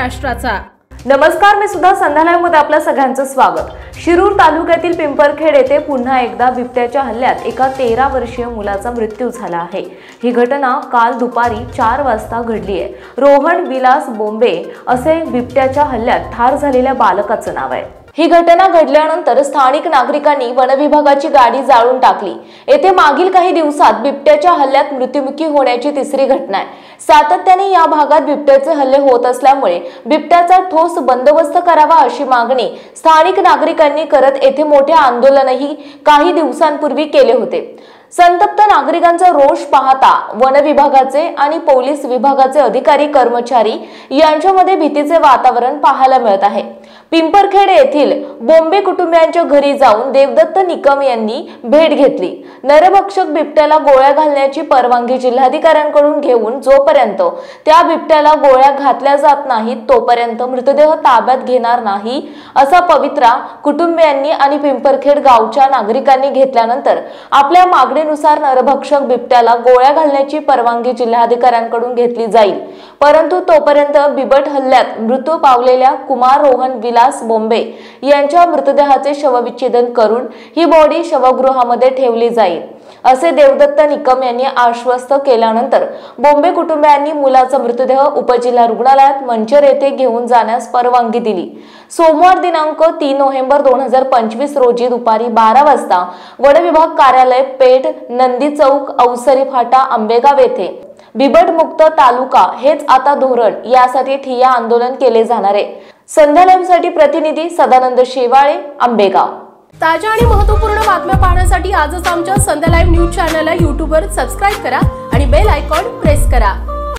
महाराष्ट्राचा। नमस्कार, मी सुद्धा संध्या लाईव्ह मध्ये आपल्या सगळ्यांचं स्वागत। शिरूर तालुक्यातील पिंपरखेड येथे पुन्हा एकदा बिबट्याच्या हल्ल्यात एका 13 वर्षीय मुलाचा मृत्यू झाला आहे। ही घटना काल दुपारी 4 वाजता घडली आहे। रोहन विलास बोंबे असे बिबट्याच्या हल्ल्यात ठार झालेल्या बालकाचं नाव आहे। ही घटना घडल्यानंतर स्थानिक नागरिकांनी वनविभागाची गाडी जाळून टाकली। येथे मागील काही दिवसात बिबट्याच्या हल्ल्यात मृत्युमुखी होण्याची तिसरी घटना आहे। सातत्याने या भागात बिबट्याचे हल्ले होत असल्यामुळे बिबट्याचा ठोस बंदोबस्त करावा अशी मागणी स्थानिक नागरिकांनी करत येथे मोठे आंदोलनही काही दिवसांपूर्वी केले होते। संतप्त नागरिकांचा रोष पाहता वन विभागाचे आणि पोलीस विभागाचे अधिकारी कर्मचारी यांच्यामध्ये भीतीचे वातावरण पाहायला मिळत आहे। पिंपरखेड येथील बोंबे कुटुंबियांच्या घरी जाऊन देवदत्त निकम यांनी भेट घेतली। नरभक्षक बिबट्याला गोळ्या घालण्याची परवानगी जिल्हाधिकाऱ्यांकडून घेऊन जोपर्यंत त्या बिबट्याला गोळ्या घातल्या जात नाहीत तोपर्यंत मृतदेह ताब्यात घेणार नाही असा पवित्रा कुटुंबियांनी आणि पिंपरखेड गावच्या नागरिकांनी घेतल्यानंतर आपल्या मागणीनुसार नरभक्षक बिबट्याला गोळ्या घालण्याची परवानगी जिल्हाधिकाऱ्यांकडून घेतली जाईल। परंतु तोपर्यंत बिबट हल्ल्यात मृत्यू पावलेल्या कुमार रोहन विलास बोंबे यांच्या मृतदेहाचे शवविच्छेदन करून ही बॉडी शवगृहामध्ये ठेवली जाईल असे देवदत्त निकम यांनी आश्वस्त केल्यानंतर बोंबे कुटुंबियांनी मुलाचा मृतदेह उपजिल्हा रुग्णालयात मंचर येथे घेऊन जाण्यास परवानगी दिली। सोमवार दिनांक 3 नोव्हेंबर 2025 रोजी दुपारी 12 वाजता वनविभाग कार्यालय पेठ नंदी चौक अवसरी फाटा आंबेगाव येथे बिबट मुक्त तालुका हेच आता धोरण यासाठी ठिय्या आंदोलन केले जाणार आहे। संध्या लाईव्हसाठी प्रतिनिधी सदानंद शेवाळे, आंबेगाव। ताज्या आणि महत्त्वपूर्ण बातम्या पाहण्यासाठी आजच आमच्या संध्या लाईव्ह न्यूज चॅनलला YouTube वर सबस्क्राइब करा आणि बेल आयकॉन प्रेस करा।